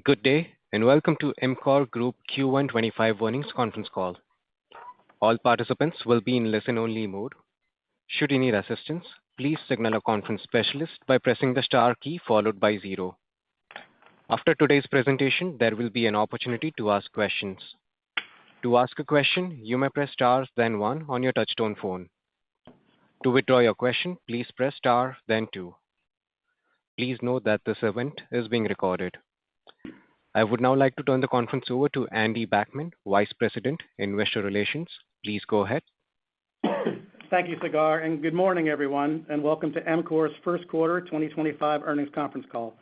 Good day, and welcome to EMCOR Group Q1 25 earnings conference call. All participants will be in listen-only mode. Should you need assistance, please signal a conference specialist by pressing the star key followed by 0. After today's presentation, there will be an opportunity to ask questions. To ask a question, you may press star, then 1 on your touchtone phone. To withdraw your question, please press star, then 2. Please note that this event is being recorded. I would now like to turn the conference over to Andy Backman, Vice President, Investor Relations. Please go ahead. Thank you, Sagar, and good morning, everyone, and welcome to EMCOR's first quarter 2025 earnings conference call.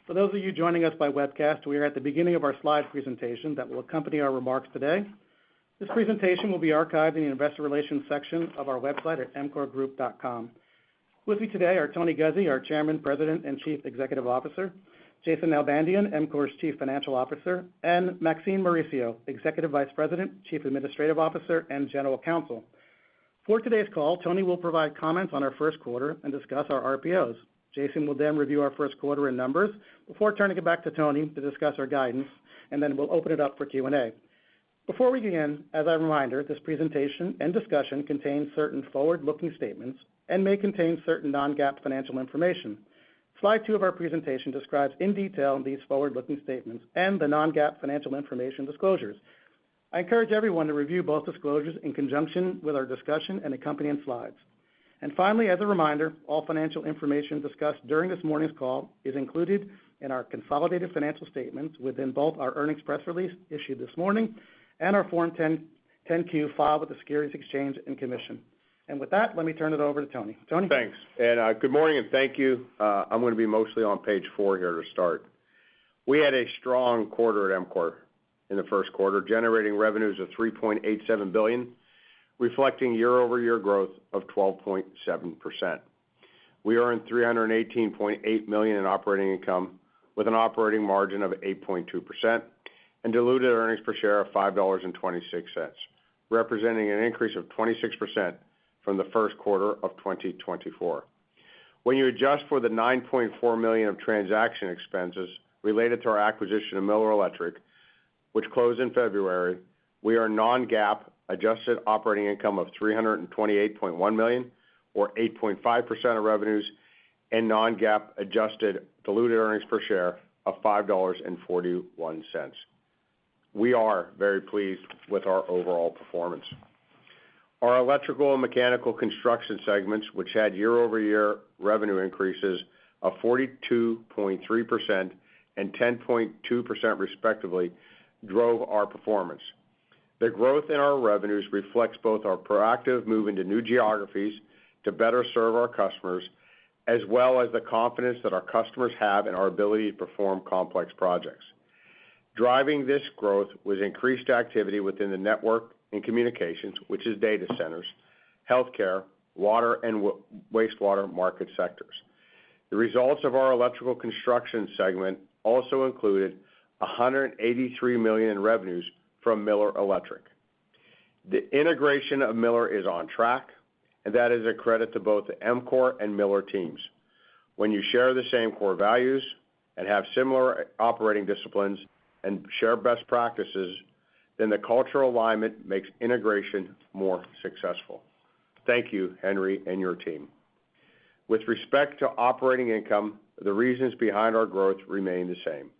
For those of you joining us by webcast, we are at the beginning of our slide presentation that will accompany our remarks today. This presentation will be archived in the Investor Relations section of our website at emcorgroup.com. With me today are Tony Guzzi, our Chairman, President, and Chief Executive Officer, Jason Nalbandian, EMCOR's Chief Financial Officer, and Maxine Mauricio, Executive Vice President, Chief Administrative Officer, and General Counsel. For today's call, Tony will provide comments on our first quarter and discuss our RPOs. Jason will then review our first quarter in numbers before turning it back to Tony to discuss our guidance, and then we'll open it up for Q&A. Before we begin, as a reminder, this presentation and discussion contains certain forward-looking statements and may contain certain non-GAAP financial information. Slide 2 of our presentation describes in detail these forward-looking statements and the non-GAAP financial information disclosures. I encourage everyone to review both disclosures in conjunction with our discussion and accompanying slides. And finally, as a reminder, all financial information discussed during this morning's call is included in our consolidated financial statements within both our earnings press release issued this morning and our Form 10-Q filed with the Securities Exchange and Commission. And with that, let me turn it over to Tony. Tony? Thanks. And good morning and thank you. I'm going to be mostly on page 4 here to start. We had a strong quarter at EMCOR in the first quarter, generating revenues of $3.87 billion, reflecting year-over-year growth of 12.7%. We earned $318.8 million in operating income with an operating margin of 8.2% and diluted earnings per share of $5.26, representing an increase of 26% from the first quarter of 2024. When you adjust for the $9.4 million of transaction expenses related to our acquisition of Miller Electric, which closed in February, we are non-GAAP adjusted operating income of $328.1 million, or 8.5% of revenues, and non-GAAP adjusted diluted earnings per share of $5.41. We are very pleased with our overall performance. Our electrical and mechanical construction segments, which had year-over-year revenue increases of 42.3% and 10.2% respectively, drove our performance. The growth in our revenues reflects both our proactive move into new geographies to better serve our customers, as well as the confidence that our customers have in our ability to perform complex projects. Driving this growth was increased activity within the network and communications, which is data centers, healthcare, water, and wastewater market sectors. The results of our electrical construction segment also included $183 million in revenues from Miller Electric. The integration of Miller is on track, and that is a credit to both the EMCOR and Miller teams. When you share the same core values and have similar operating disciplines and share best practices, then the cultural alignment makes integration more successful. Thank you, Henry, and your team. With respect to operating income, the reasons behind our growth remain the same.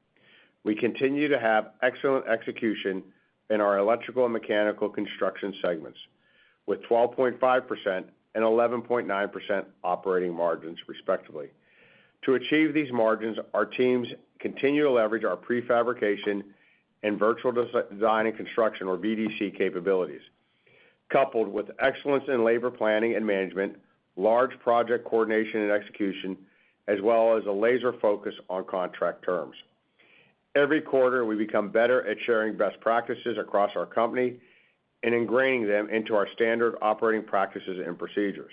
We continue to have excellent execution in our electrical and mechanical construction segments, with 12.5% and 11.9% operating margins, respectively. To achieve these margins, our teams continue to leverage our prefabrication and virtual design and construction, or VDC, capabilities, coupled with excellence in labor planning and management, large project coordination and execution, as well as a laser focus on contract terms. Every quarter, we become better at sharing best practices across our company and ingraining them into our standard operating practices and procedures.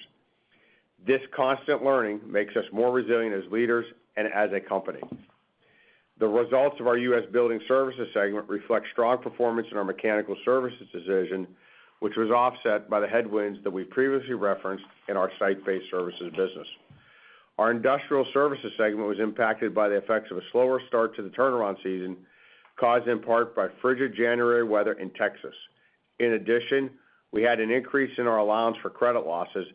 This constant learning makes us more resilient as leaders and as a company. The results of our U.S. Building Services segment reflect strong performance in our mechanical services division, which was offset by the headwinds that we previously referenced in our site-based services business. Our industrial services segment was impacted by the effects of a slower start to the turnaround season, caused in part by frigid January weather in Texas. In addition, we had an increase in our allowance for credit losses,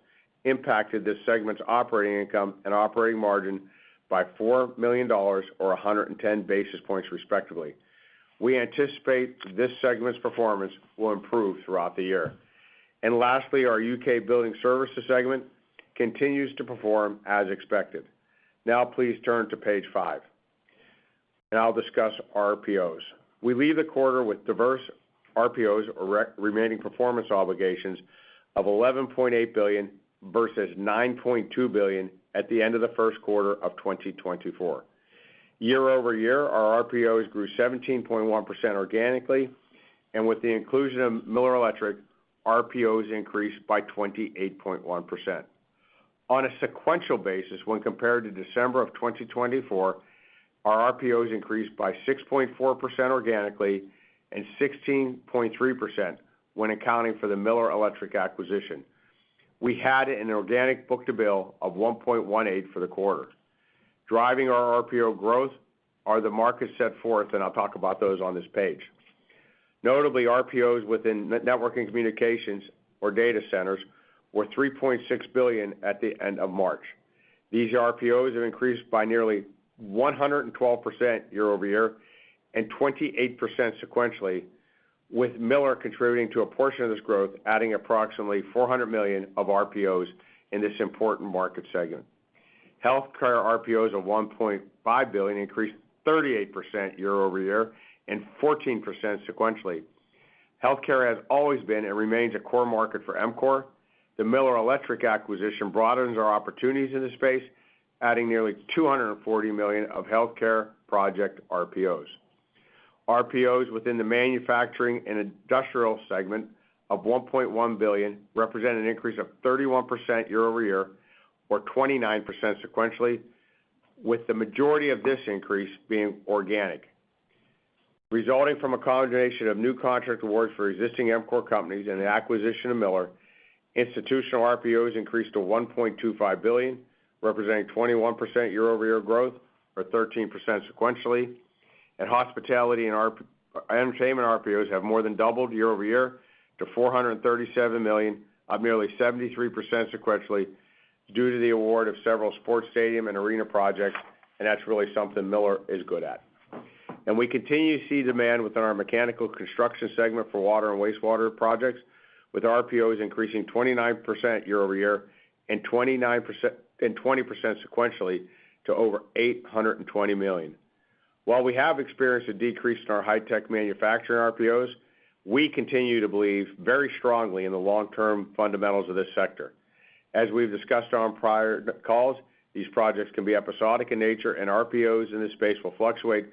impacted this segment's operating income and operating margin by $4 million or 110 basis points respectively. We anticipate this segment's performance will improve throughout the year. And lastly, our UK Building Services segment continues to perform as expected. Now please turn to page 5, and I'll discuss RPOs. We leave the quarter with diverse RPOs, or remaining performance obligations, of $11.8 billion versus $9.2 billion at the end of the first quarter of 2024. Year over year, our RPOs grew 17.1% organically, and with the inclusion of Miller Electric, RPOs increased by 28.1%. On a sequential basis, when compared to December of 2024, our RPOs increased by 6.4% organically and 16.3% when accounting for the Miller Electric acquisition. We had an organic book-to-bill of 1.18 for the quarter. Driving our RPO growth are the markets set forth, and I'll talk about those on this page. Notably, RPOs within networking communications or data centers were $3.6 billion at the end of March. These RPOs have increased by nearly 112% year over year and 28% sequentially, with Miller contributing to a portion of this growth, adding approximately $400 million of RPOs in this important market segment. Healthcare RPOs of $1.5 billion increased 38% year over year and 14% sequentially. Healthcare has always been and remains a core market for EMCOR. The Miller Electric acquisition broadens our opportunities in this space, adding nearly $240 million of healthcare project RPOs. RPOs within the manufacturing and industrial segment of $1.1 billion represent an increase of 31% year over year, or 29% sequentially, with the majority of this increase being organic, resulting from a combination of new contract awards for existing EMCOR companies and the acquisition of Miller. Institutional RPOs increased to $1.25 billion, representing 21% year-over-year growth, or 13% sequentially. And hospitality and entertainment RPOs have more than doubled year-over-year to $437 million, up nearly 73% sequentially, due to the award of several sports stadium and arena projects, and that's really something Miller is good at. And we continue to see demand within our mechanical construction segment for water and wastewater projects, with RPOs increasing 29% year-over-year and 20% sequentially to over $820 million. While we have experienced a decrease in our high-tech manufacturing RPOs, we continue to believe very strongly in the long-term fundamentals of this sector. As we've discussed on prior calls, these projects can be episodic in nature, and RPOs in this space will fluctuate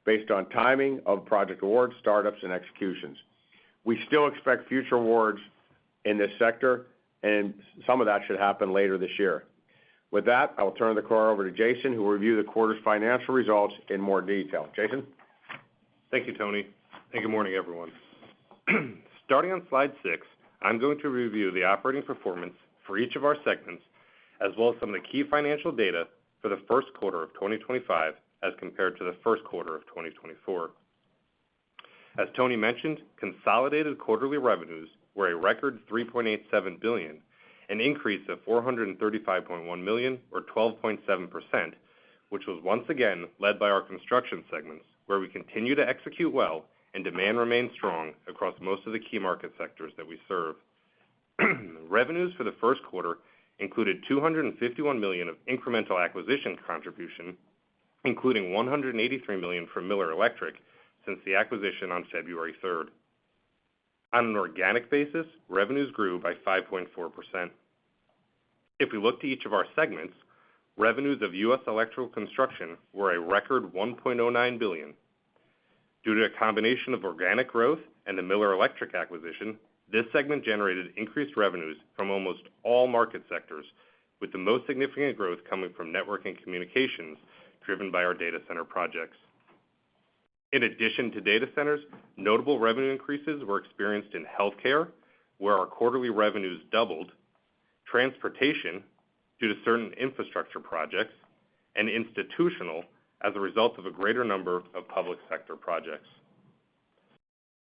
based on timing of project awards, startups, and executions. We still expect future awards in this sector, and some of that should happen later this year. With that, I will turn the call over to Jason, who will review the quarter's financial results in more detail. Jason? Thank you, Tony, and good morning, everyone. Starting on slide 6, I'm going to review the operating performance for each of our segments, as well as some of the key financial data for the first quarter of 2025 as compared to the first quarter of 2024. As Tony mentioned, consolidated quarterly revenues were a record $3.87 billion, an increase of $435.1 million, or 12.7%, which was once again led by our construction segments, where we continue to execute well and demand remains strong across most of the key market sectors that we serve. Revenues for the first quarter included $251 million of incremental acquisition contribution, including $183 million from Miller Electric since the acquisition on February 3rd. On an organic basis, revenues grew by 5.4%. If we look to each of our segments, revenues of U.S. electrical construction were a record $1.09 billion. Due to a combination of organic growth and the Miller Electric acquisition, this segment generated increased revenues from almost all market sectors, with the most significant growth coming from networking communications driven by our data center projects. In addition to data centers, notable revenue increases were experienced in healthcare, where our quarterly revenues doubled, transportation, due to certain infrastructure projects, and institutional as a result of a greater number of public sector projects.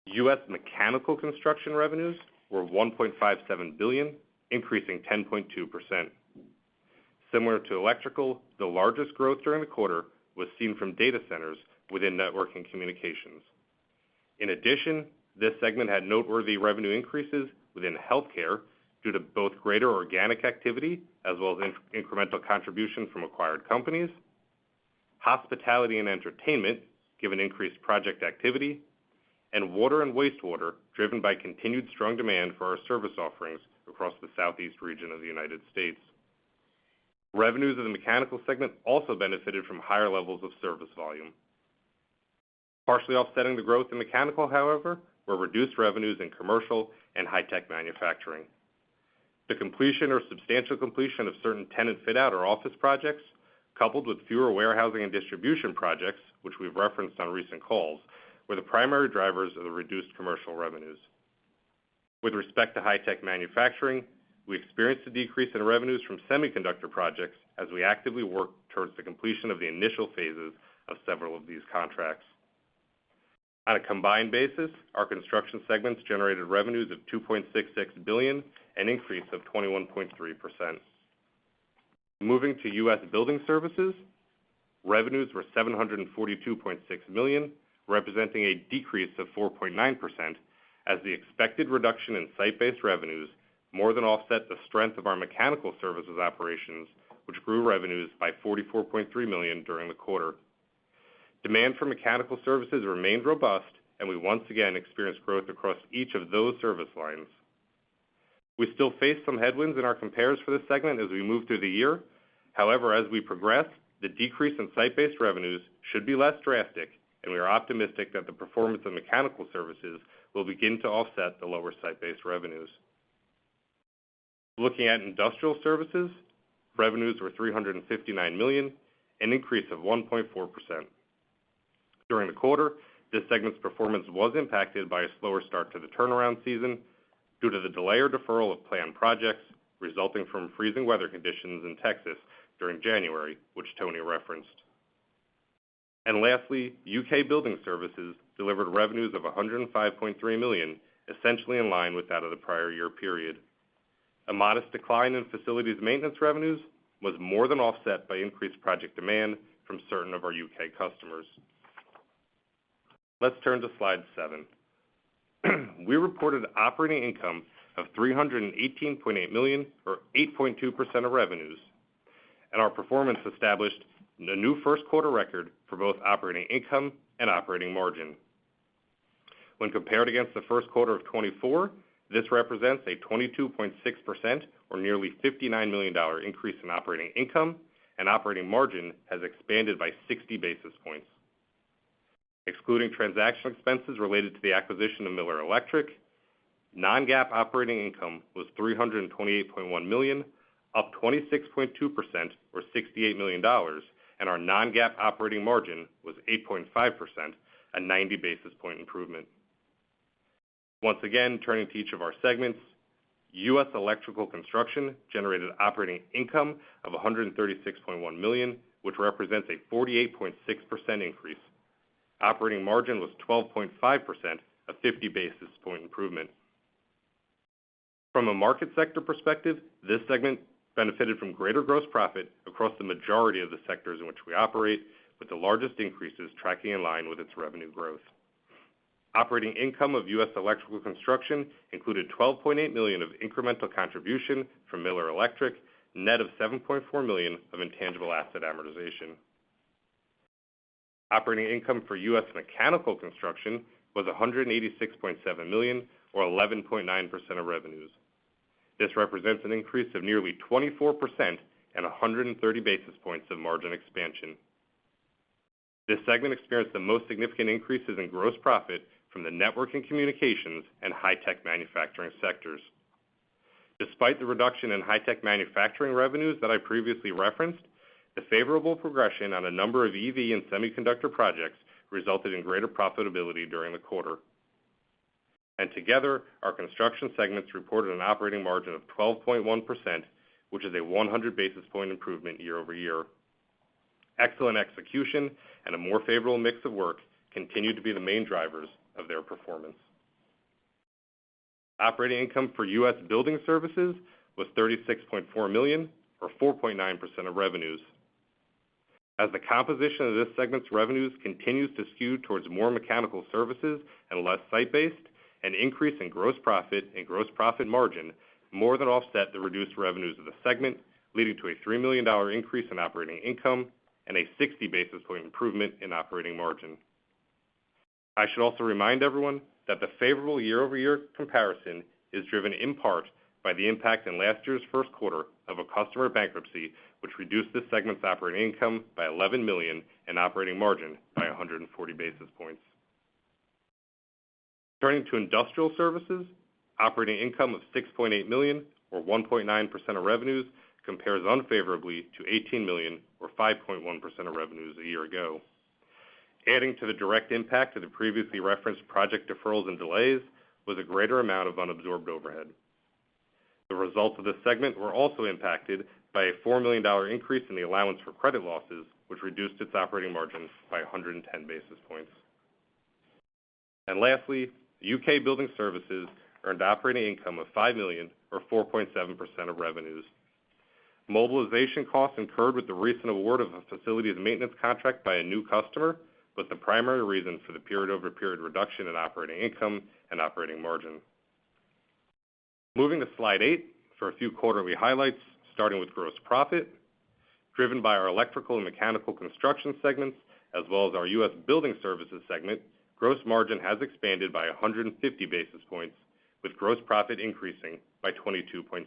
U.S. mechanical construction revenues were $1.57 billion, increasing 10.2%. Similar to electrical, the largest growth during the quarter was seen from data centers within networking communications. In addition, this segment had noteworthy revenue increases within healthcare due to both greater organic activity as well as incremental contribution from acquired companies, hospitality and entertainment, given increased project activity, and water and wastewater, driven by continued strong demand for our service offerings across the southeast region of the United States. Revenues of the mechanical segment also benefited from higher levels of service volume. Partially offsetting the growth in mechanical, however, were reduced revenues in commercial and high-tech manufacturing. The completion or substantial completion of certain tenant fit-out or office projects, coupled with fewer warehousing and distribution projects, which we've referenced on recent calls, were the primary drivers of the reduced commercial revenues. With respect to high-tech manufacturing, we experienced a decrease in revenues from semiconductor projects as we actively work towards the completion of the initial phases of several of these contracts. On a combined basis, our construction segments generated revenues of $2.66 billion, an increase of 21.3%. Moving to U.S. building services, revenues were $742.6 million, representing a decrease of 4.9%, as the expected reduction in site-based revenues more than offset the strength of our mechanical services operations, which grew revenues by $44.3 million during the quarter. Demand for mechanical services remained robust, and we once again experienced growth across each of those service lines. We still face some headwinds in our compares for this segment as we move through the year. However, as we progress, the decrease in site-based revenues should be less drastic, and we are optimistic that the performance of mechanical services will begin to offset the lower site-based revenues. Looking at industrial services, revenues were $359 million, an increase of 1.4%. During the quarter, this segment's performance was impacted by a slower start to the turnaround season due to the delay or deferral of planned projects resulting from freezing weather conditions in Texas during January, which Tony referenced. And lastly, UK Building Services delivered revenues of $105.3 million, essentially in line with that of the prior year period. A modest decline in facilities maintenance revenues was more than offset by increased project demand from certain of our UK customers. Let's turn to slide 7. We reported operating income of $318.8 million, or 8.2% of revenues, and our performance established a new first quarter record for both operating income and operating margin. When compared against the first quarter of 24, this represents a 22.6% or nearly $59 million increase in operating income, and operating margin has expanded by 60 basis points. Excluding transaction expenses related to the acquisition of Miller Electric, non-GAAP operating income was $328.1 million, up 26.2% or $68 million, and our non-GAAP operating margin was 8.5%, a 90 basis point improvement. Once again, turning to each of our segments, U.S. electrical construction generated operating income of $136.1 million, which represents a 48.6% increase. Operating margin was 12.5%, a 50 basis point improvement. From a market sector perspective, this segment benefited from greater gross profit across the majority of the sectors in which we operate, with the largest increases tracking in line with its revenue growth. Operating income of U.S. electrical construction included $12.8 million of incremental contribution from Miller Electric, net of $7.4 million of intangible asset amortization. Operating income for U.S. mechanical construction was $186.7 million, or 11.9% of revenues. This represents an increase of nearly 24% and 130 basis points of margin expansion. This segment experienced the most significant increases in gross profit from the networking communications and high-tech manufacturing sectors. Despite the reduction in high-tech manufacturing revenues that I previously referenced, the favorable progression on a number of EV and semiconductor projects resulted in greater profitability during the quarter. And together, our construction segments reported an operating margin of 12.1%, which is a 100 basis point improvement year-over-year. Excellent execution and a more favorable mix of work continue to be the main drivers of their performance. Operating income for U.S. Building Services was $36.4 million, or 4.9% of revenues. As the composition of this segment's revenues continues to skew towards more mechanical services and less site-based, an increase in gross profit and gross profit margin more than offset the reduced revenues of the segment, leading to a $3 million increase in operating income and a 60 basis point improvement in operating margin. I should also remind everyone that the favorable year-over-year comparison is driven in part by the impact in last year's first quarter of a customer bankruptcy, which reduced this segment's operating income by $11 million and operating margin by 140 basis points. Turning to Industrial Services, operating income of $6.8 million, or 1.9% of revenues, compares unfavorably to $18 million, or 5.1% of revenues a year ago. Adding to the direct impact of the previously referenced project deferrals and delays was a greater amount of unabsorbed overhead. The results of this segment were also impacted by a $4 million increase in the allowance for credit losses, which reduced its operating margin by 110 basis points. And lastly, UK Building Services earned operating income of $5 million, or 4.7% of revenues. Mobilization costs incurred with the recent award of a facilities maintenance contract by a new customer was the primary reason for the period-over-period reduction in operating income and operating margin. Moving to slide 8 for a few quarterly highlights, starting with gross profit. Driven by our electrical and mechanical construction segments, as well as our U.S. Building Services segment, gross margin has expanded by 150 basis points, with gross profit increasing by 22.6%.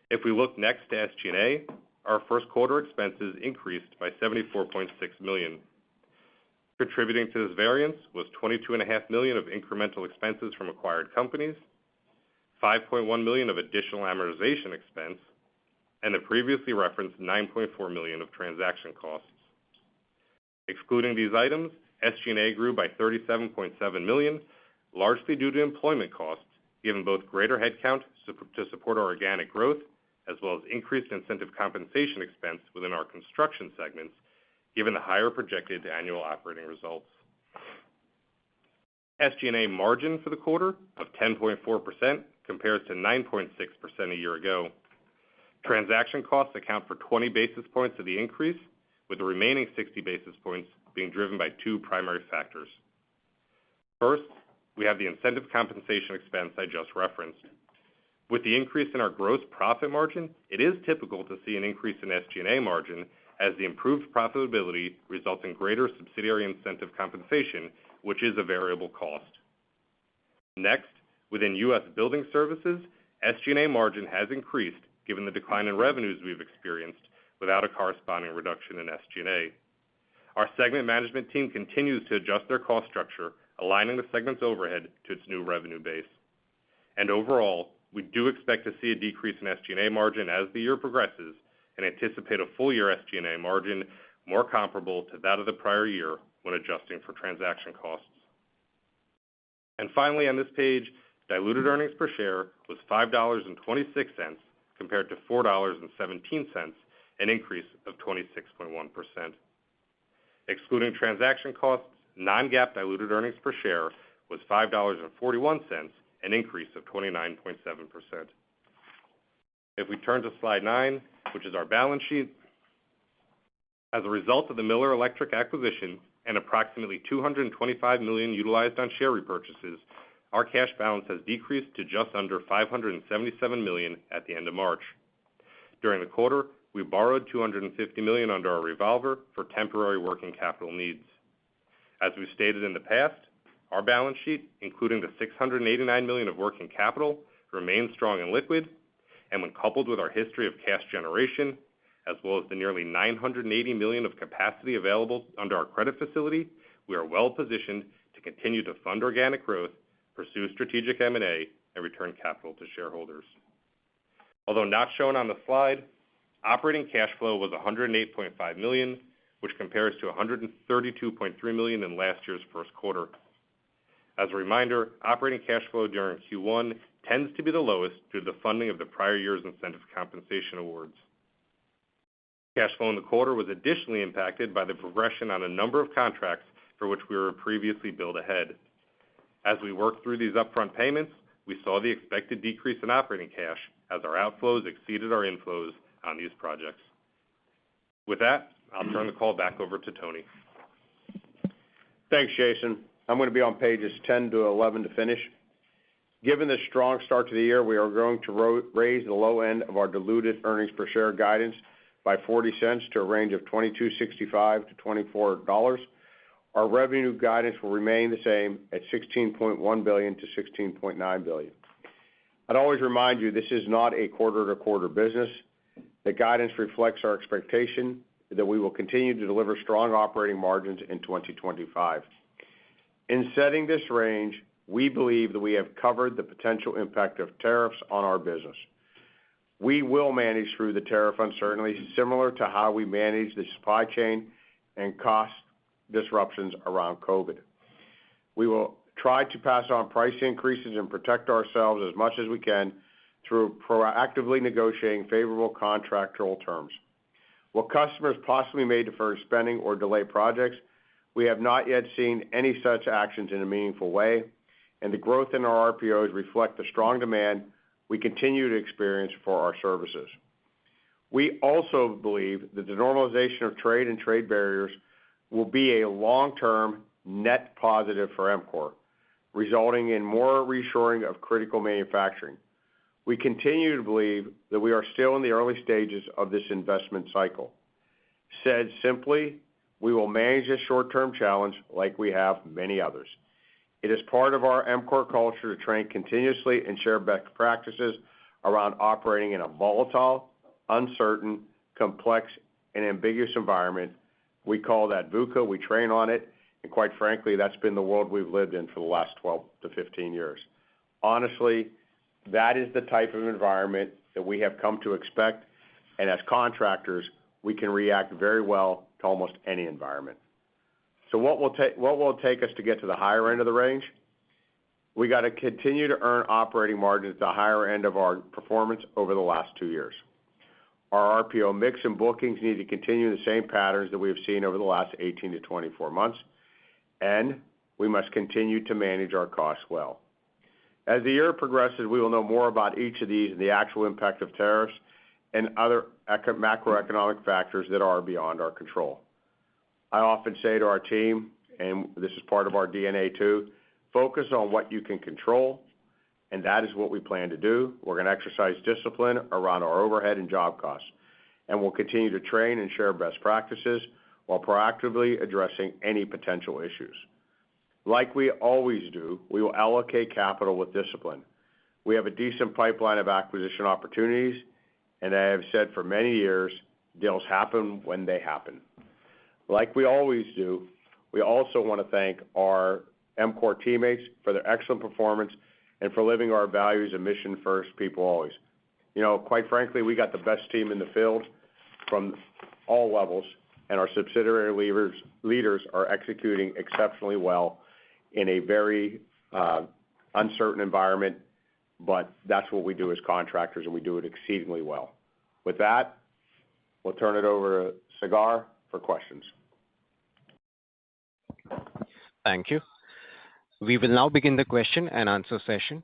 If we look next to SG&A, our first quarter expenses increased by $74.6 million. Contributing to this variance was $22.5 million of incremental expenses from acquired companies, $5.1 million of additional amortization expense, and the previously referenced $9.4 million of transaction costs. Excluding these items, SG&A grew by $37.7 million, largely due to employment costs, given both greater headcount to support our organic growth, as well as increased incentive compensation expense within our construction segments, given the higher projected annual operating results. SG&A margin for the quarter of 10.4% compares to 9.6% a year ago. Transaction costs account for 20 basis points of the increase, with the remaining 60 basis points being driven by two primary factors. First, we have the incentive compensation expense I just referenced. With the increase in our gross profit margin, it is typical to see an increase in SG&A margin as the improved profitability results in greater subsidiary incentive compensation, which is a variable cost. Next, within U.S. Building Services, SG&A margin has increased given the decline in revenues we've experienced without a corresponding reduction in SG&A. Our segment management team continues to adjust their cost structure, aligning the segment's overhead to its new revenue base. And overall, we do expect to see a decrease in SG&A margin as the year progresses and anticipate a full-year SG&A margin more comparable to that of the prior year when adjusting for transaction costs. And finally, on this page, diluted earnings per share was $5.26 compared to $4.17, an increase of 26.1%. Excluding transaction costs, non-GAAP diluted earnings per share was $5.41, an increase of 29.7%. If we turn to slide 9, which is our balance sheet, as a result of the Miller Electric acquisition and approximately $225 million utilized on share repurchases, our cash balance has decreased to just under $577 million at the end of March. During the quarter, we borrowed $250 million under our revolver for temporary working capital needs. As we've stated in the past, our balance sheet, including the $689 million of working capital, remains strong and liquid, and when coupled with our history of cash generation, as well as the nearly $980 million of capacity available under our credit facility, we are well positioned to continue to fund organic growth, pursue strategic M&A, and return capital to shareholders. Although not shown on the slide, operating cash flow was $108.5 million, which compares to $132.3 million in last year's first quarter. As a reminder, operating cash flow during Q1 tends to be the lowest due to the funding of the prior year's incentive compensation awards. Cash flow in the quarter was additionally impacted by the progression on a number of contracts for which we were previously billed ahead. As we worked through these upfront payments, we saw the expected decrease in operating cash as our outflows exceeded our inflows on these projects. With that, I'll turn the call back over to Tony. Thanks, Jason. I'm going to be on pages 10 to 11 to finish. Given the strong start to the year, we are going to raise the low end of our diluted earnings per share guidance by 40 cents to a range of $22.65 to $24. Our revenue guidance will remain the same at $16.1 billion to $16.9 billion. I'd always remind you this is not a quarter-to-quarter business. The guidance reflects our expectation that we will continue to deliver strong operating margins in 2025. In setting this range, we believe that we have covered the potential impact of tariffs on our business. We will manage through the tariff uncertainty similar to how we manage the supply chain and cost disruptions around COVID. We will try to pass on price increases and protect ourselves as much as we can through proactively negotiating favorable contractual terms. What customers possibly may defer spending or delay projects, we have not yet seen any such actions in a meaningful way, and the growth in our RPOs reflect the strong demand we continue to experience for our services. We also believe that the normalization of trade and trade barriers will be a long-term net positive for EMCOR, resulting in more reshoring of critical manufacturing. We continue to believe that we are still in the early stages of this investment cycle. Said simply, we will manage this short-term challenge like we have many others. It is part of our EMCOR culture to train continuously and share best practices around operating in a volatile, uncertain, complex, and ambiguous environment. We call that VUCA. We train on it, and quite frankly, that's been the world we've lived in for the last 12 to 15 years. Honestly, that is the type of environment that we have come to expect, and as contractors, we can react very well to almost any environment. So what will it take us to get to the higher end of the range? We got to continue to earn operating margins at the higher end of our performance over the last 2 years. Our RPO mix and bookings need to continue the same patterns that we have seen over the last 18 to 24 months, and we must continue to manage our costs well. As the year progresses, we will know more about each of these and the actual impact of tariffs and other macroeconomic factors that are beyond our control. I often say to our team, and this is part of our DNA too, focus on what you can control, and that is what we plan to do. We're going to exercise discipline around our overhead and job costs, and we'll continue to train and share best practices while proactively addressing any potential issues. Like we always do, we will allocate capital with discipline. We have a decent pipeline of acquisition opportunities, and I have said for many years, deals happen when they happen. Like we always do, we also want to thank our EMCOR teammates for their excellent performance and for living our values and mission first, people always. You know, quite frankly, we got the best team in the field from all levels, and our subsidiary leaders are executing exceptionally well in a very uncertain environment, but that's what we do as contractors, and we do it exceedingly well. With that, we'll turn it over to Sagar for questions. Thank you. We will now begin the question and answer session.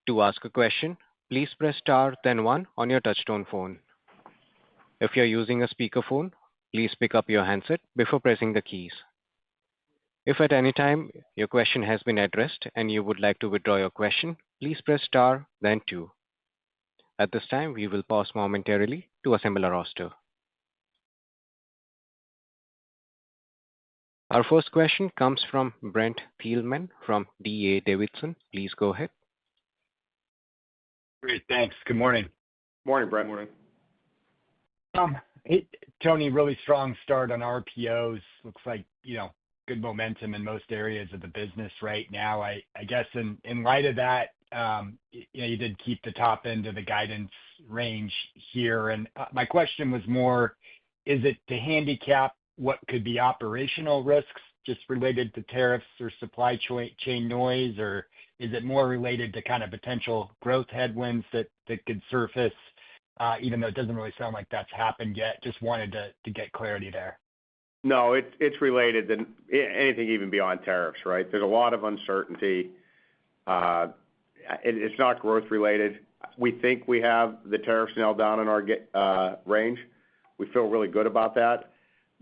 To ask a question, please press star, then one on your touch-tone phone. If you're using a speakerphone, please pick up your handset before pressing the keys. If at any time your question has been addressed and you would like to withdraw your question, please press star, then two. At this time, we will pause momentarily to assemble a roster. Our first question comes from Brent Thielman from D.A. Davidson. Please go ahead. Great, thanks. Good morning. Morning, Brent. Morning. Hey, Tony, really strong start on RPOs. Looks like, good momentum in most areas of the business right now. I guess in light of that, you did keep the top end of the guidance range here. And my question was more, is it to handicap what could be operational risks just related to tariffs or supply chain noise, or is it more related to kind of potential growth headwinds that could surface, even though it doesn't really sound like that's happened yet? Just wanted to get clarity there. No, it's related to anything even beyond tariffs, right? There's a lot of uncertainty. It's not growth related. We think we have the tariffs nailed down in our range. We feel really good about that.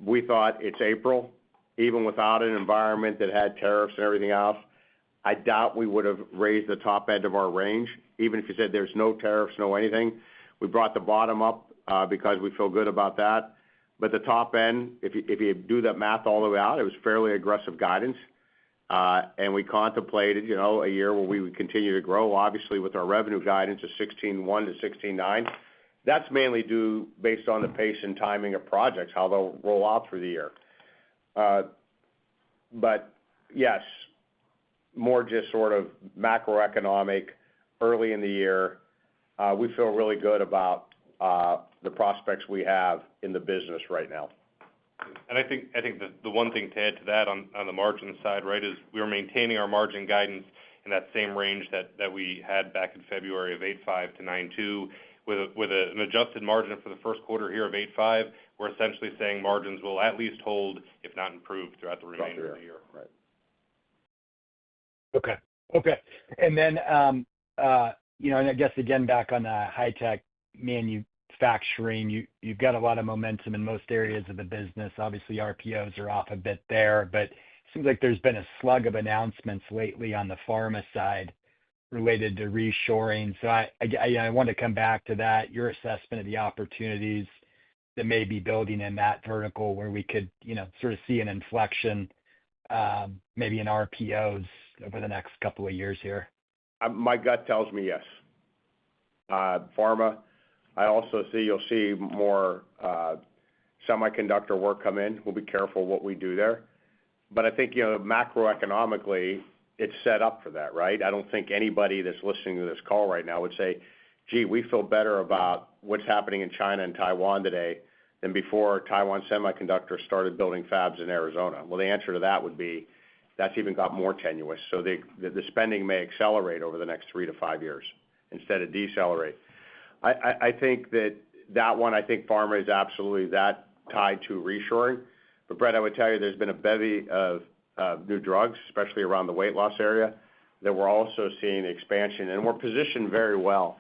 We thought it's April, even without an environment that had tariffs and everything else. I doubt we would have raised the top end of our range, even if you said there's no tariffs, no anything. We brought the bottom up because we feel good about that. But the top end, if you do that math all the way out, it was fairly aggressive guidance. And we contemplated, a year where we would continue to grow, obviously, with our revenue guidance of 16.1 to 16.9. That's mainly due based on the pace and timing of projects, how they'll roll out through the year. But yes, more just sort of macroeconomic early in the year. We feel really good about the prospects we have in the business right now. And I think the one thing to add to that on the margin side, right, is we are maintaining our margin guidance in that same range that we had back in February of 8.5 to 9.2. With an adjusted margin for the first quarter here of 8.5, we're essentially saying margins will at least hold, if not improve, throughout the remainder of the year. Right. Okay. And then, and I guess again, back on the high-tech manufacturing, you've got a lot of momentum in most areas of the business. Obviously, RPOs are off a bit there, but it seems like there's been a slug of announcements lately on the pharma side related to reshoring. So I want to come back to that, your assessment of the opportunities that may be building in that vertical where we could, sort of see an inflection, maybe in RPOs over the next couple of years here. My gut tells me yes. Pharma, I also you'll see more semiconductor work come in. We'll be careful what we do there. But I think, macroeconomically, it's set up for that, right? I don't think anybody that's listening to this call right now would say, gee, we feel better about what's happening in China and Taiwan today than before Taiwan Semiconductor started building fabs in Arizona. Well, the answer to that would be that's even got more tenuous. So the spending may accelerate over the next 3 to 5 years instead of decelerate. I think that one, I think pharma is absolutely that tied to reshoring. But Brett, I would tell you there's been a bevy of new drugs, especially around the weight loss area, that we're also seeing expansion, and we're positioned very well.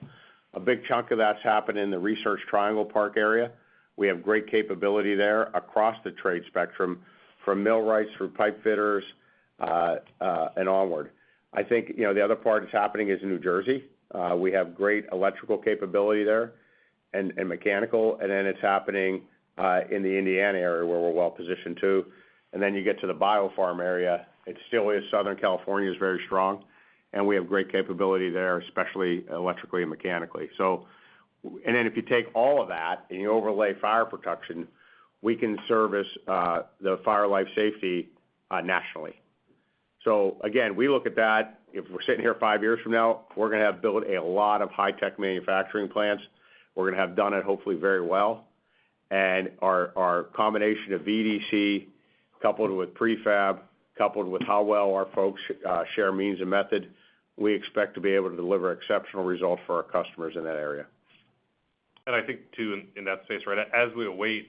A big chunk of that's happened in the Research Triangle Park area. We have great capability there across the trade spectrum, from millwrights through pipe fitters and onward. I think, the other part that's happening is in New Jersey. We have great electrical capability there and mechanical, and then it's happening in the Indiana area where we're well positioned too. And then you get to the biopharm area. It still is Southern California is very strong, and we have great capability there, especially electrically and mechanically. So, and then if you take all of that and you overlay fire protection, we can service the fire life safety nationally. So again, we look at that. If we're sitting here 5 years from now, we're going to have built a lot of high-tech manufacturing plants. We're going to have done it hopefully very well. And our combination of VDC coupled with prefab, coupled with how well our folks share means and method, we expect to be able to deliver exceptional results for our customers in that area. And I think, too, in that space, right, as we await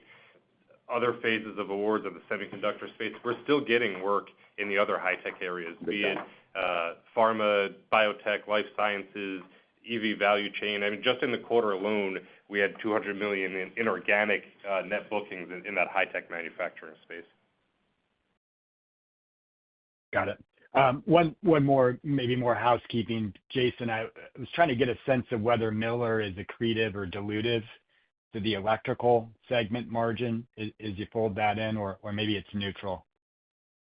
other phases of awards of the semiconductor space, we're still getting work in the other high-tech areas, be it pharma, biotech, life sciences, EV value chain. I mean, just in the quarter alone, we had $200 million in organic net bookings in that high-tech manufacturing space. Got it. One more, maybe more housekeeping. Jason, I was trying to get a sense of whether Miller is accretive or dilutive to the electrical segment margin. Is you fold that in, or maybe it's neutral?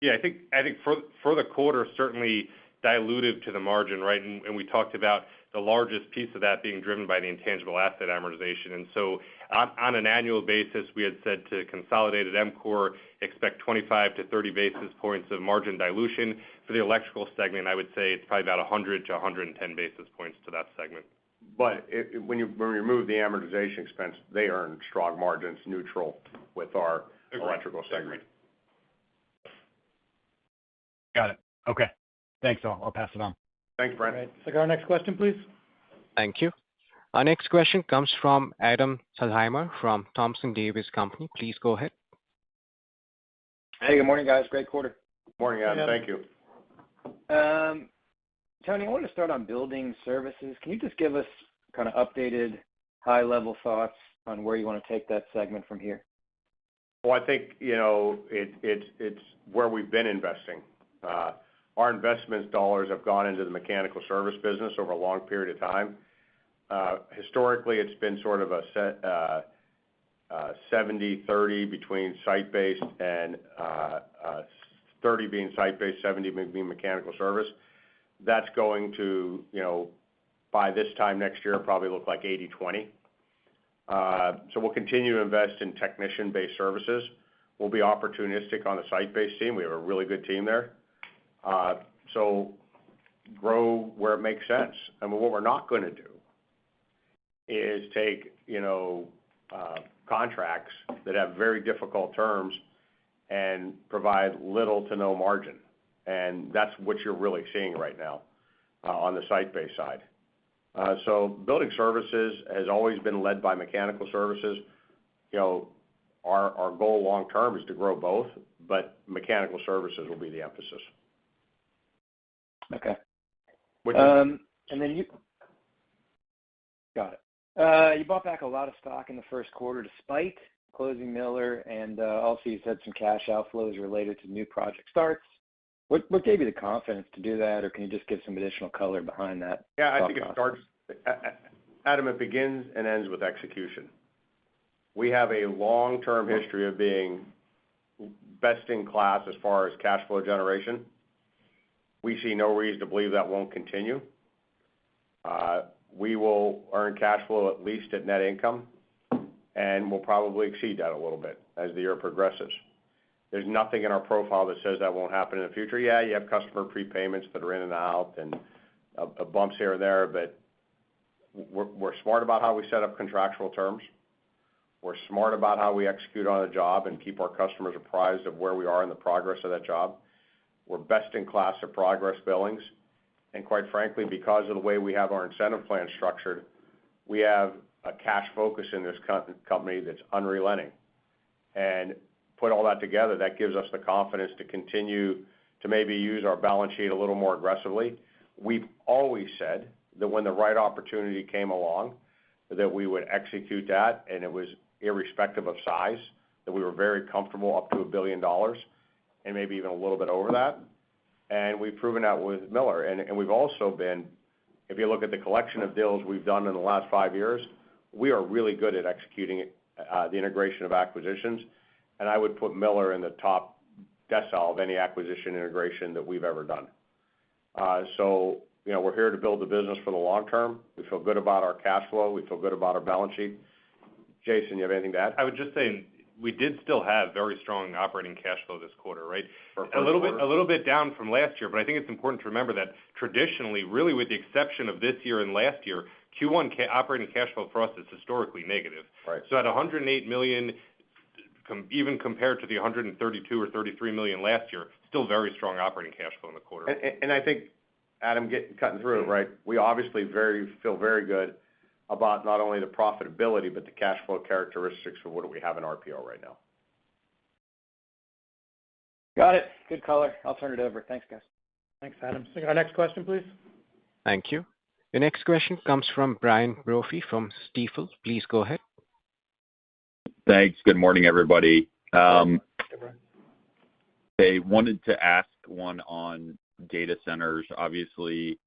Yeah, I think for the quarter, certainly dilutive to the margin, right? And we talked about the largest piece of that being driven by the intangible asset amortization. And so on an annual basis, we had said to consolidated EMCOR, expect 25 to 30 basis points of margin dilution. For the electrical segment, I would say it's probably about 100 to 110 basis points to that segment. But when you remove the amortization expense, they earn strong margins neutral with our electrical segment. Okay. Thanks. I'll pass it on. Thanks, Brent. All right. Sagar, next question, please. Thank you. Our next question comes from Adam Thalhimer from Thompson Davis Company. Please go ahead. Hey, good morning, guys. Great quarter. Morning, Adam. Yeah. Thank you. Tony, I want to start on building services. Can you just give us kind of updated high-level thoughts on where you want to take that segment from here? Well, I think, it's where we've been investing. Our investments dollars have gone into the mechanical service business over a long period of time. Historically, it's been sort of a set 70-30 between site-based and 30 being site-based, 70 being mechanical service. That's going to, by this time next year, probably look like 80-20. So we'll continue to invest in technician-based services. We'll be opportunistic on the site-based team. We have a really good team there. So grow where it makes sense. I mean, what we're not going to do is take, contracts that have very difficult terms and provide little to no margin. And that's what you're really seeing right now on the site-based side. So building services has always been led by mechanical services. Our goal long term is to grow both, but mechanical services will be the emphasis. Okay. And then got it. You bought back a lot of stock in the first quarter despite closing Miller, and also you said some cash outflows related to new project starts. What gave you the confidence to do that, or can you just give some additional color behind that? Yeah, I think it starts, Adam, it begins and ends with execution. We have a long-term history of being best in class as far as cash flow generation. We see no reason to believe that won't continue. We will earn cash flow at least at net income, and we'll probably exceed that a little bit as the year progresses. There's nothing in our profile that says that won't happen in the future. Yeah, you have customer prepayments that are in and out and bumps here and there, but we're smart about how we set up contractual terms. We're smart about how we execute on a job and keep our customers apprised of where we are in the progress of that job. We're best in class at progress billings. And quite frankly, because of the way we have our incentive plan structured, we have a cash focus in this company that's unrelenting. And put all that together, that gives us the confidence to continue to maybe use our balance sheet a little more aggressively. We've always said that when the right opportunity came along, that we would execute that, and it was irrespective of size, that we were very comfortable up to $1 billion and maybe even a little bit over that. And we've proven that with Miller. And we've also been, if you look at the collection of deals we've done in the last 5 years, we are really good at executing the integration of acquisitions. And I would put Miller in the top decile of any acquisition integration that we've ever done. So, we're here to build the business for the long term. We feel good about our cash flow. We feel good about our balance sheet. Jason, you have anything to add? I would just say we did still have very strong operating cash flow this quarter, right? A little bit down from last year, but I think it's important to remember that traditionally, really with the exception of this year and last year, Q1 operating cash flow for us is historically negative. Right. So at $108 million, even compared to the $132 or $33 million last year, still very strong operating cash flow in the quarter. And I think, Adam, cutting through it, right, we obviously feel very good about not only the profitability, but the cash flow characteristics of what we have in RPO right now. Got it. Good color. I'll turn it over. Thanks, guys. Thanks, Adam. Our next question, please. Thank you. The next question comes from Brian Brophy from Stifel. Please go ahead. Thanks. Good morning, everybody. Hey, Brian. They wanted to ask one on data centers. Obviously,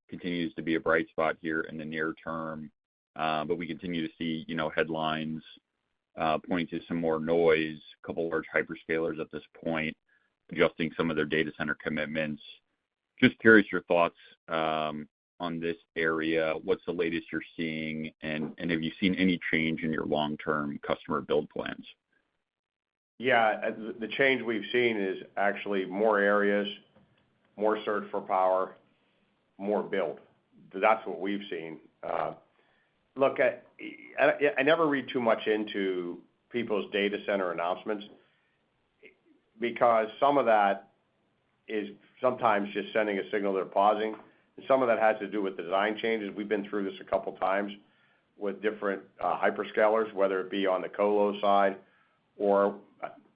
continues to be a bright spot here in the near term, but we continue to see, headlines pointing to some more noise. A couple large hyperscalers at this point adjusting some of their data center commitments. Just curious your thoughts on this area. What's the latest you're seeing, and have you seen any change in your long-term customer build plans? Yeah, the change we've seen is actually more areas, more search for power, more build. That's what we've seen. Look, I never read too much into people's data center announcements because some of that is sometimes just sending a signal they're pausing. And some of that has to do with design changes. We've been through this a couple times with different hyperscalers, whether it be on the colo side or,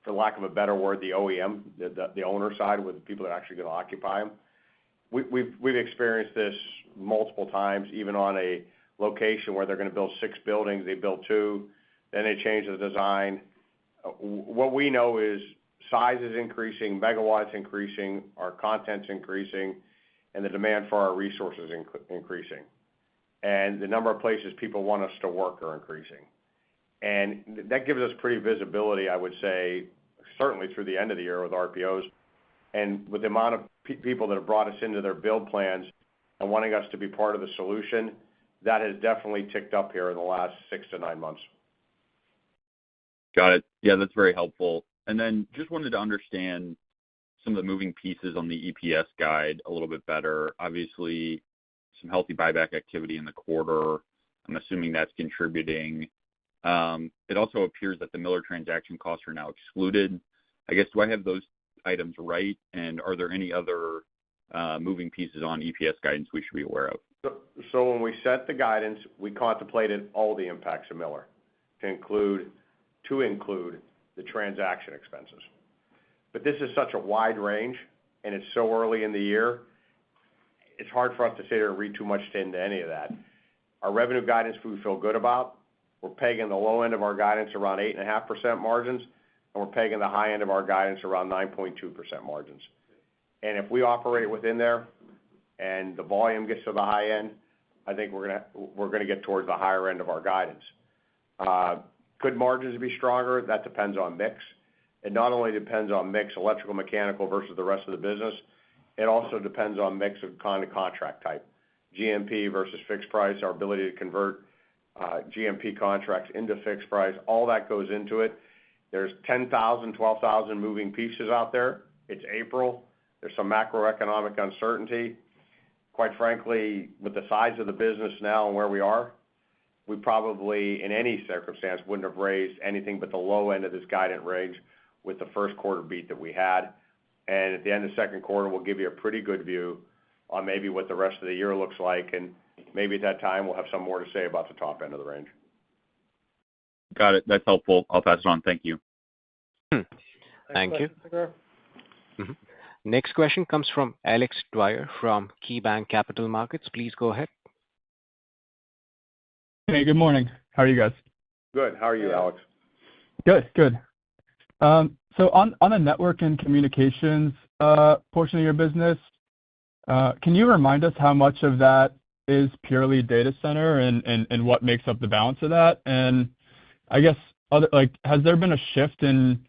for lack of a better word, the OEM, the owner side, with the people that are actually going to occupy them. We've experienced this multiple times, even on a location where they're going to build 6 buildings. They build 2, then they change the design. What we know is size is increasing, megawatts increasing, our content's increasing, and the demand for our resources increasing. And the number of places people want us to work are increasing. And that gives us pretty visibility, I would say, certainly through the end of the year with RPOs. And with the amount of people that have brought us into their build plans and wanting us to be part of the solution, that has definitely ticked up here in the last 6 to 9 months. Got it. Yeah, that's very helpful. And then just wanted to understand some of the moving pieces on the EPS guide a little bit better. Obviously, some healthy buyback activity in the quarter. I'm assuming that's contributing. It also appears that the Miller transaction costs are now excluded. I guess, do I have those items right? And are there any other moving pieces on EPS guidance we should be aware of? So when we set the guidance, we contemplated all the impacts of Miller to include the transaction expenses. But this is such a wide range, and it's so early in the year, it's hard for us to sit here and read too much into any of that. Our revenue guidance we feel good about. We're pegging the low end of our guidance around 8.5% margins, and we're pegging the high end of our guidance around 9.2% margins. And if we operate within there and the volume gets to the high end, I think we're gonna get towards the higher end of our guidance. Could margins be stronger? That depends on mix. It not only depends on mix, electrical, mechanical versus the rest of the business, it also depends on mix of kind of contract type. GMP versus fixed price, our ability to convert GMP contracts into fixed price, all that goes into it. There's 10,000, 12,000 moving pieces out there. It's April. There's some macroeconomic uncertainty. Quite frankly, with the size of the business now and where we are, we probably, in any circumstance, wouldn't have raised anything but the low end of this guidance range with the first quarter beat that we had. And at the end of the second quarter, we'll give you a pretty good view on maybe what the rest of the year looks like, and maybe at that time we'll have some more to say about the top end of the range. Got it. That's helpful. I'll pass it on. Thank you. Thank you. Next question comes from Alex Dwyer from KeyBanc Capital Markets. Please go ahead. Hey, good morning. How are you guys? Good. How are you, Alex? Good. So on the network and communications portion of your business, can you remind us how much of that is purely data center and what makes up the balance of that? And I guess, has there been a shift in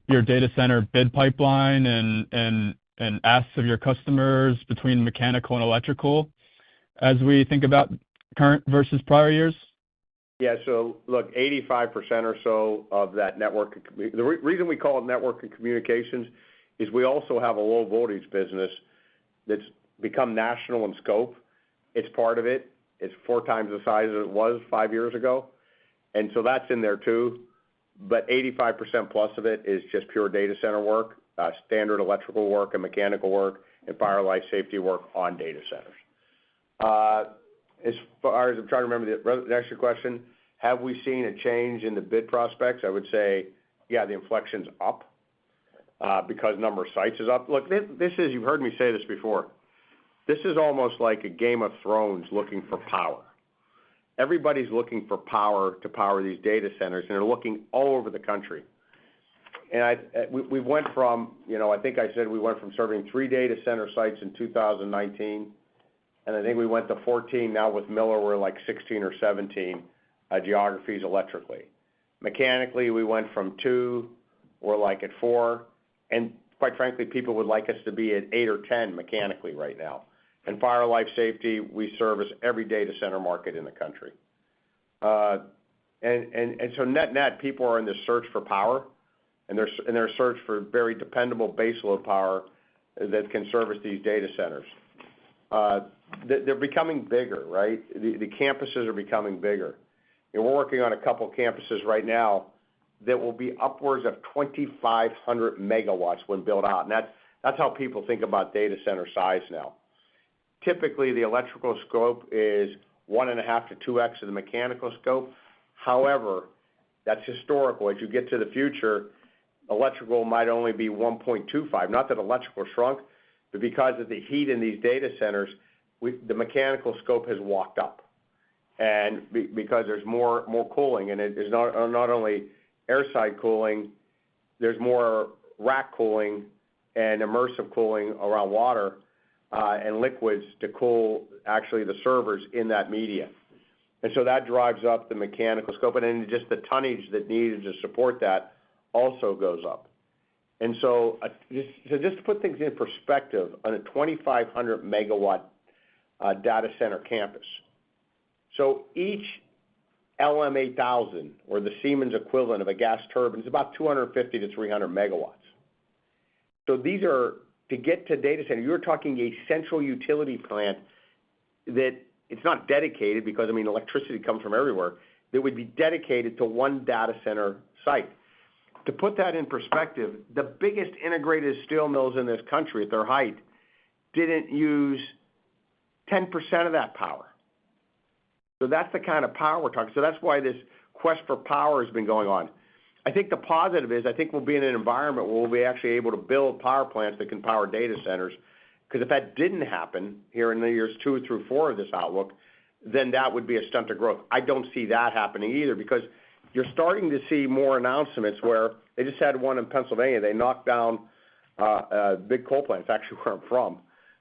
your data center bid pipeline and asks of your customers between mechanical and electrical as we think about current versus prior years? Yeah, so look, 85% or so of that network, the reason we call it network and communications is we also have a low voltage business that's become national in scope. It's part of it. It's 4 times the size it was 5 years ago. And so that's in there too. But 85% plus of it is just pure data center work, standard electrical work and mechanical work, and fire life safety work on data centers. As far as I'm trying to remember the next question, have we seen a change in the bid prospects? I would say, yeah, the inflection's up because number of sites is up. Look, this is, you've heard me say this before, this is almost like a Game of Thrones looking for power. Everybody's looking for power to power these data centers, and they're looking all over the country. And we went from, I think I said we went from serving 3 data center sites in 2019, and I think we went to 14. Now with Miller, we're like 16 or 17 geographies electrically. Mechanically, we went from 2, we're like at 4, and quite frankly, people would like us to be at 8 or 10 mechanically right now. And fire life safety, we service every data center market in the country. And so net, people are in this search for power, and their search for very dependable baseload power that can service these data centers. They're becoming bigger, right? The campuses are becoming bigger. And we're working on a couple campuses right now that will be upwards of 2,500 megawatts when built out. And That's how people think about data center size now. Typically, the electrical scope is 1.5 to 2x of the mechanical scope. However, that's historical. As you get to the future, electrical might only be 1.25. Not that electrical shrunk, but because of the heat in these data centers, the mechanical scope has walked up. And because there's more cooling, and it is not only airside cooling, there's more rack cooling and immersive cooling around water and liquids to cool actually the servers in that media. And so that drives up the mechanical scope, and then just the tonnage that needed to support that also goes up. And so just to put things in perspective, on a 2,500 megawatt data center campus, so each LM8000, or the Siemens equivalent of a gas turbine, is about 250 to 300 megawatts. So these are, to get to data center, you're talking a central utility plant that it's not dedicated because, I mean, electricity comes from everywhere, that would be dedicated to one data center site. To put that in perspective, the biggest integrated steel mills in this country at their height didn't use 10% of that power. So that's the kind of power we're talking. So that's why this quest for power has been going on. I think the positive is I think we'll be in an environment where we'll be actually able to build power plants that can power data centers. Because if that didn't happen here in the years 2 through 4 of this outlook, then that would be a stunt of growth. I don't see that happening either, because you're starting to see more announcements where they just had one in Pennsylvania. They knocked down a big coal plant. It's actually where I'm from.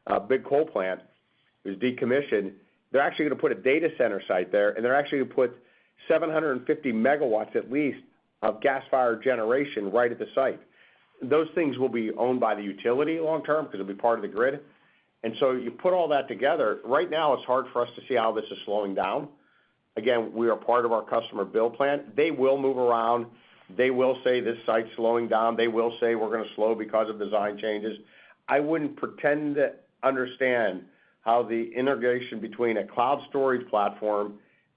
A big coal plant was decommissioned. They're actually going to put a data center site there, and they're actually going to put 750 megawatts at least of gas-fired generation right at the site. Those things will be owned by the utility long term because it'll be part of the grid. And so you put all that together. Right now, it's hard for us to see how this is slowing down. Again, we are part of our customer build plan. They will move around. They will say this site's slowing down. They will say we're going to slow because of design changes. I wouldn't pretend to understand how the integration between a cloud storage platform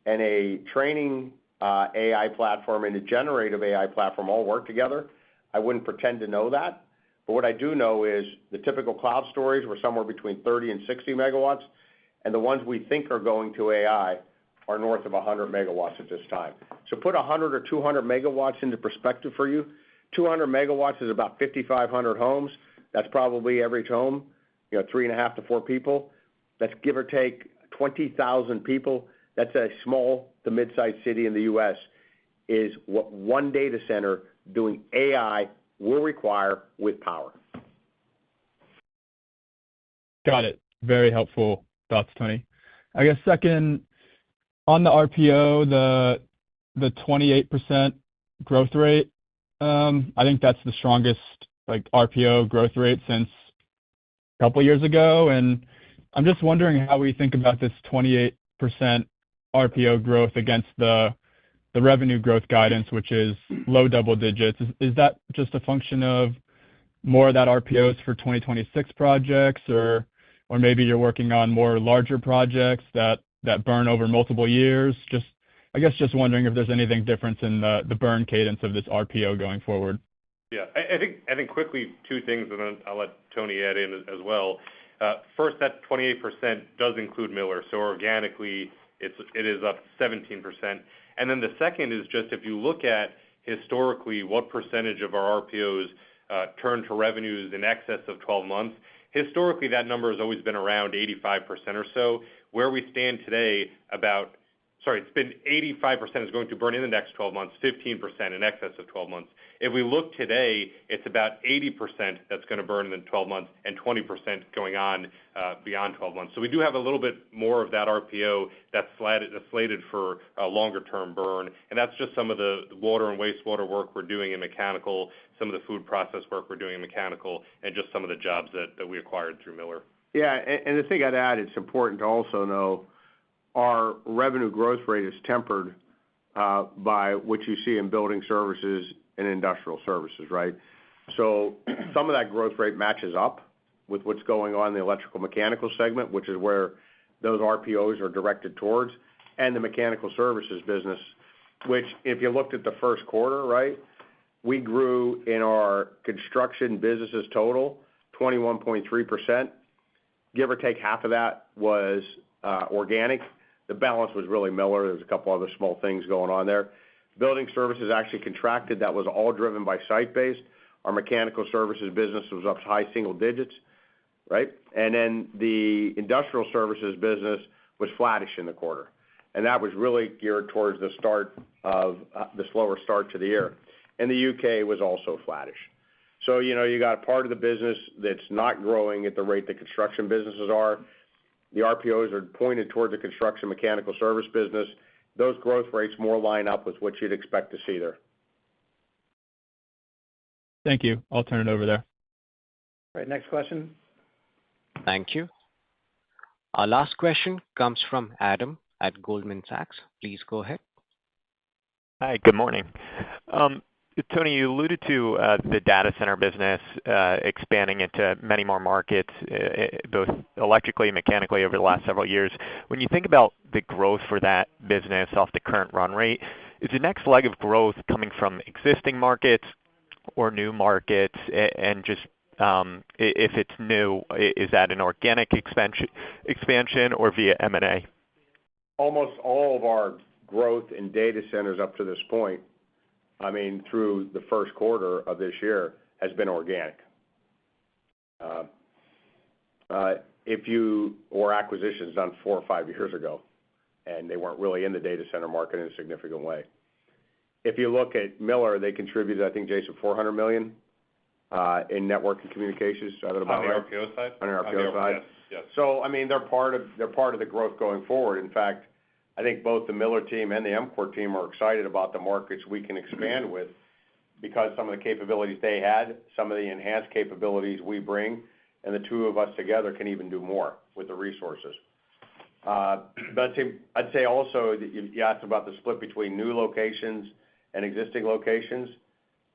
and a training AI platform and a generative AI platform all work together. I wouldn't pretend to know that. But what I do know is the typical cloud storage were somewhere between 30 and 60 megawatts, and the ones we think are going to AI are north of 100 megawatts at this time. So put 100 or 200 megawatts into perspective for you. 200 megawatts is about 5,500 homes. That's probably every home, 3.5 to 4 people. That's give or take 20,000 people. That's a small to mid-sized city in the U.S. is what one data center doing AI will require with power. Got it. Very helpful thoughts, Tony. I guess second, on the RPO, the 28% growth rate, I think that's the strongest RPO growth rate since a couple years ago. And I'm just wondering how we think about this 28% RPO growth against the revenue growth guidance, which is low double digits. Is that just a function of more of that RPOs for 2026 projects, or maybe you're working on more larger projects that burn over multiple years? I guess just wondering if there's anything different in the burn cadence of this RPO going forward. Yeah, I think quickly two things, and then I'll let Tony add in as well. First, that 28% does include Miller, so organically it is up 17%. And then the second is just if you look at historically what percentage of our RPOs turn to revenues in excess of 12 months, historically that number has always been around 85% or so. Where we stand today, it's been 85% is going to burn in the next 12 months, 15% in excess of 12 months. If we look today, it's about 80% that's going to burn in the 12 months and 20% going on beyond 12 months. So we do have a little bit more of that RPO that's slated for a longer-term burn, and that's just some of the water and wastewater work we're doing in mechanical, some of the food process work we're doing in mechanical, and just some of the jobs that we acquired through Miller. Yeah, and the thing I'd add, it's important to also know our revenue growth rate is tempered by what you see in building services and industrial services, right? So some of that growth rate matches up with what's going on in the electrical mechanical segment, which is where those RPOs are directed towards, and the mechanical services business, which if you looked at the first quarter, right, we grew in our construction businesses total 21.3%. Give or take half of that was organic. The balance was really Miller. There's a couple other small things going on there. Building services actually contracted. That was all driven by site-based. Our mechanical services business was up high single digits, right? And then the industrial services business was flattish in the quarter. And that was really geared towards the start of the slower start to the year. And the UK was also flattish. So, you got a part of the business that's not growing at the rate the construction businesses are. The RPOs are pointed toward the construction mechanical service business. Those growth rates more line up with what you'd expect to see there. Thank you. I'll turn it over there. All right, next question. Thank you. Our last question comes from Adam at Goldman Sachs. Please go ahead. Hi, good morning. Tony, you alluded to the data center business expanding into many more markets, both electrically and mechanically over the last several years. When you think about the growth for that business off the current run rate, is the next leg of growth coming from existing markets or new markets? And just if it's new, is that an organic expansion or via M&A? Almost all of our growth in data centers up to this point, through the first quarter of this year, has been organic. Or acquisitions done 4 or 5 years ago, and they weren't really in the data center market in a significant way. If you look at Miller, they contributed, I think, Jason, $400 million in network and communications. Is that about right? On the RPO side? On the RPO side. Yes. So, they're part of the growth going forward. In fact, I think both the Miller team and the EMCOR team are excited about the markets we can expand with, because some of the capabilities they had, some of the enhanced capabilities we bring, and the two of us together can even do more with the resources. But I'd say also that you asked about the split between new locations and existing locations.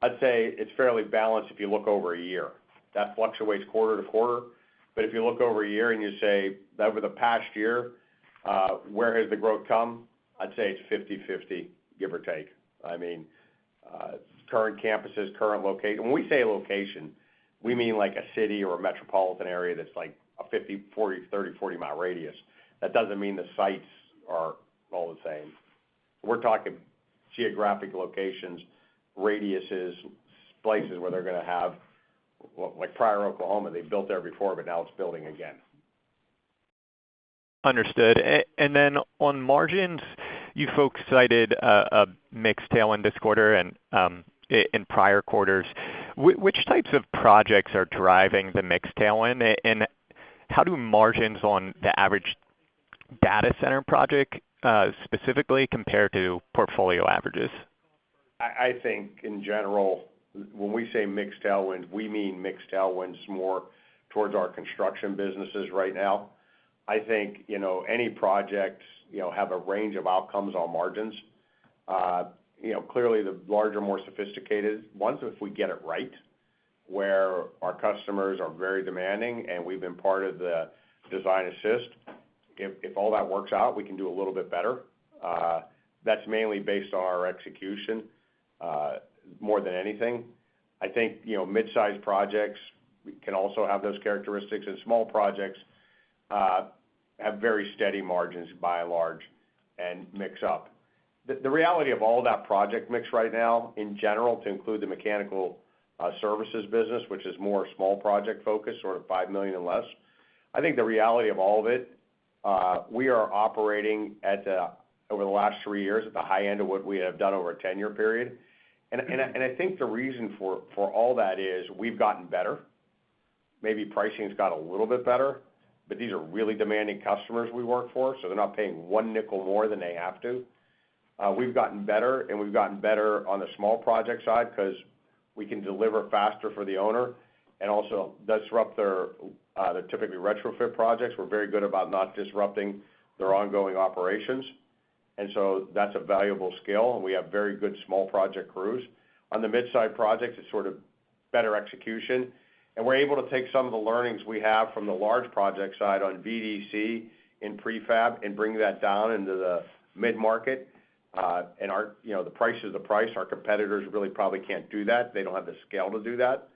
I'd say it's fairly balanced if you look over a year. That fluctuates quarter to quarter. But if you look over a year and you say, over the past year, where has the growth come? I'd say it's 50-50, give or take. Current campuses, current location. When we say location, we mean like a city or a metropolitan area that's like a 50, 40, 30, 40-mile radius. That doesn't mean the sites are all the same. We're talking geographic locations, radiuses, places where they're going to have, like Pryor, Oklahoma, they built there before, but now it's building again. Understood. And then on margins, you folks cited a mixed tailwind this quarter and in prior quarters. Which types of projects are driving the mixed tailwind, and how do margins on the average data center project specifically compare to portfolio averages? I think in general, when we say mixed tailwinds, we mean mixed tailwinds more towards our construction businesses right now. I think, any projects, have a range of outcomes on margins. Clearly the larger, more sophisticated ones, if we get it right, where our customers are very demanding and we've been part of the design assist, if all that works out, we can do a little bit better. That's mainly based on our execution more than anything. I think, mid-sized projects can also have those characteristics, and small projects have very steady margins by and large and mix up. The reality of all that project mix right now, in general, to include the mechanical services business, which is more small project focused, sort of $5 million and less, I think the reality of all of it, we are operating over the last 3 years at the high end of what we have done over a 10-year period. And I think the reason for all that is we've gotten better. Maybe pricing's got a little bit better, but these are really demanding customers we work for, so they're not paying one nickel more than they have to. We've gotten better, and we've gotten better on the small project side because we can deliver faster for the owner and also disrupt their typically retrofit projects. We're very good about not disrupting their ongoing operations, and so that's a valuable skill, and we have very good small project crews. On the mid-side projects, it's sort of better execution, and we're able to take some of the learnings we have from the large project side on VDC in prefab and bring that down into the mid-market. And the price is the price. Our competitors really probably can't do that. They don't have the scale to do that.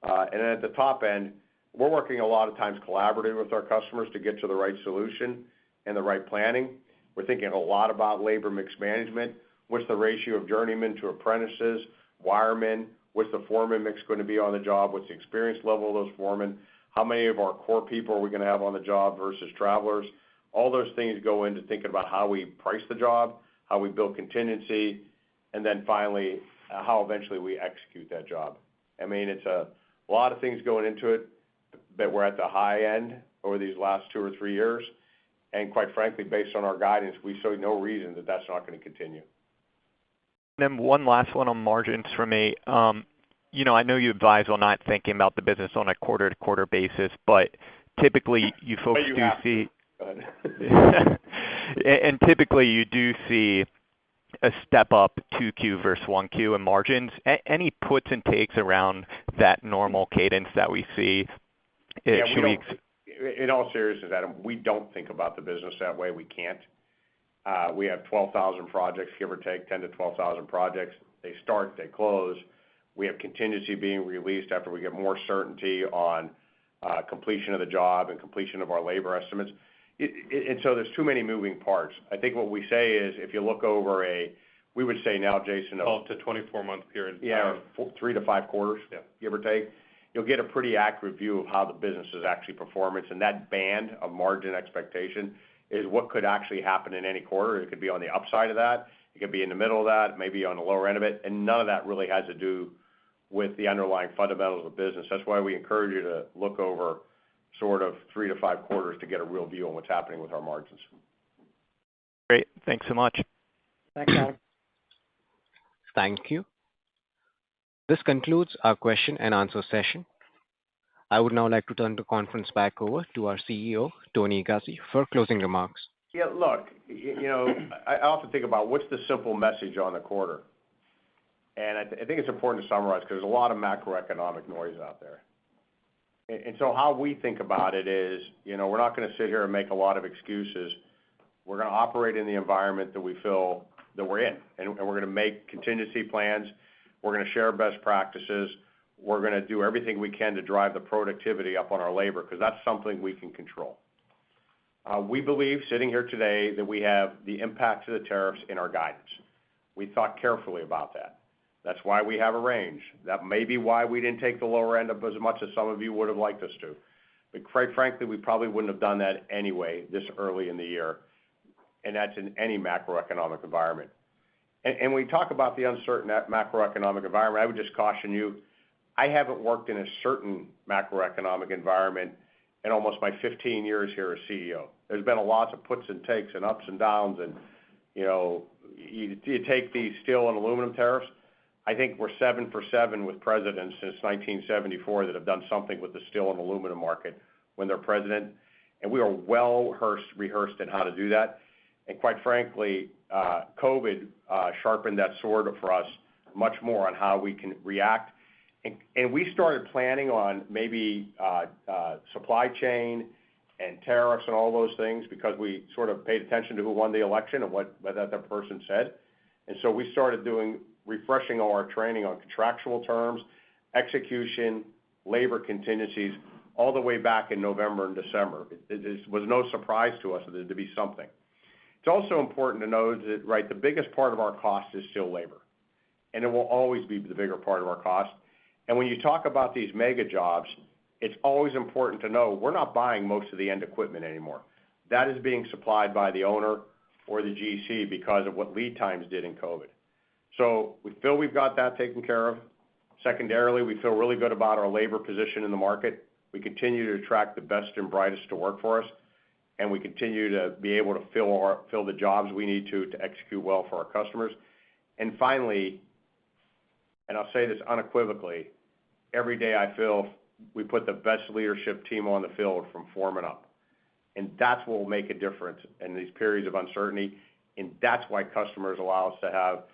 And then at the top end, we're working a lot of times collaboratively with our customers to get to the right solution and the right planning. We're thinking a lot about labor mix management. What's the ratio of journeymen to apprentices, wiremen? What's the foreman mix going to be on the job? What's the experience level of those foremen? How many of our core people are we going to have on the job versus travelers? All those things go into thinking about how we price the job, how we build contingency, and then finally, how eventually we execute that job. I mean, it's a lot of things going into it, but we're at the high end over these last 2 or 3 years. And quite frankly, based on our guidance, we see no reason that that's not going to continue. Then one last one on margins for me. I know you advise on not thinking about the business on a quarter-to-quarter basis, but typically you folks do see. Go ahead. And typically you do see a step up 2Q versus 1Q in margins. Any puts and takes around that normal cadence that we see? Yeah, in all seriousness, Adam, we don't think about the business that way. We can't. We have 12,000 projects, give or take, 10 to 12,000 projects. They start, they close. We have contingency being released after we get more certainty on completion of the job and completion of our labor estimates. And so there's too many moving parts. I think what we say is if you look over we would say now, Jason, 12 to 24-month period. Yeah, 3 to 5 quarters, yeah, give or take. You'll get a pretty accurate view of how the business is actually performance, and that band of margin expectation is what could actually happen in any quarter. It could be on the upside of that. It could be in the middle of that, maybe on the lower end of it, and none of that really has to do with the underlying fundamentals of business. That's why we encourage you to look over sort of 3 to 5 quarters to get a real view on what's happening with our margins. Great. Thanks so much. Thanks, Adam. Thank you. This concludes our question and answer session. I would now like to turn the conference back over to our CEO, Tony Guzzi, for closing remarks. Yeah, look, I often think about what's the simple message on the quarter. And I think it's important to summarize because there's a lot of macroeconomic noise out there. And so how we think about it is, we're not going to sit here and make a lot of excuses. We're going to operate in the environment that we feel that we're in, and we're going to make contingency plans. We're going to share best practices. We're going to do everything we can to drive the productivity up on our labor because that's something we can control. We believe, sitting here today, that we have the impact of the tariffs in our guidance. We thought carefully about that. That's why we have a range. That may be why we didn't take the lower end up as much as some of you would have liked us to. But quite frankly, we probably wouldn't have done that anyway this early in the year, and that's in any macroeconomic environment. And when we talk about the uncertain macroeconomic environment, I would just caution you, I haven't worked in a certain macroeconomic environment in almost my 15 years here as CEO. There's been a lot of puts and takes and ups and downs, and you take these steel and aluminum tariffs. I think we're 7 for 7 with presidents since 1974 that have done something with the steel and aluminum market when they're president, and we are well rehearsed in how to do that. And quite frankly, COVID sharpened that sword for us much more on how we can react. And we started planning on maybe supply chain and tariffs and all those things because we sort of paid attention to who won the election and what that person said. And so we started refreshing all our training on contractual terms, execution, labor contingencies, all the way back in November and December. It was no surprise to us that there'd be something. It's also important to know that, right, the biggest part of our cost is still labor, and it will always be the bigger part of our cost. And when you talk about these mega jobs, it's always important to know we're not buying most of the end equipment anymore. That is being supplied by the owner or the GC because of what lead times did in COVID. So we feel we've got that taken care of. Secondarily, we feel really good about our labor position in the market. We continue to attract the best and brightest to work for us, and we continue to be able to fill the jobs we need to execute well for our customers. And finally, and I'll say this unequivocally, every day I feel we put the best leadership team on the field from foreman up. And that's what will make a difference in these periods of uncertainty. And that's why customers allow us to have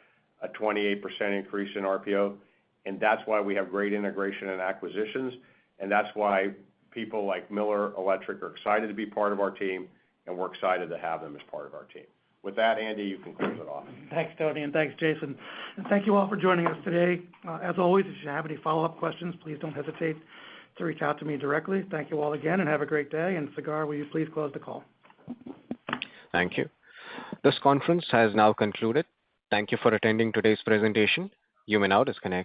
a 28% increase in RPO. And that's why we have great integration and acquisitions. And that's why people like Miller Electric are excited to be part of our team, and we're excited to have them as part of our team. With that, Andy, you can close it off. Thanks, Tony, and thanks, Jason. And thank you all for joining us today. As always, if you have any follow-up questions, please don't hesitate to reach out to me directly. Thank you all again, and have a great day. And Sagar, will you please close the call? Thank you. This conference has now concluded. Thank you for attending today's presentation. You may now disconnect.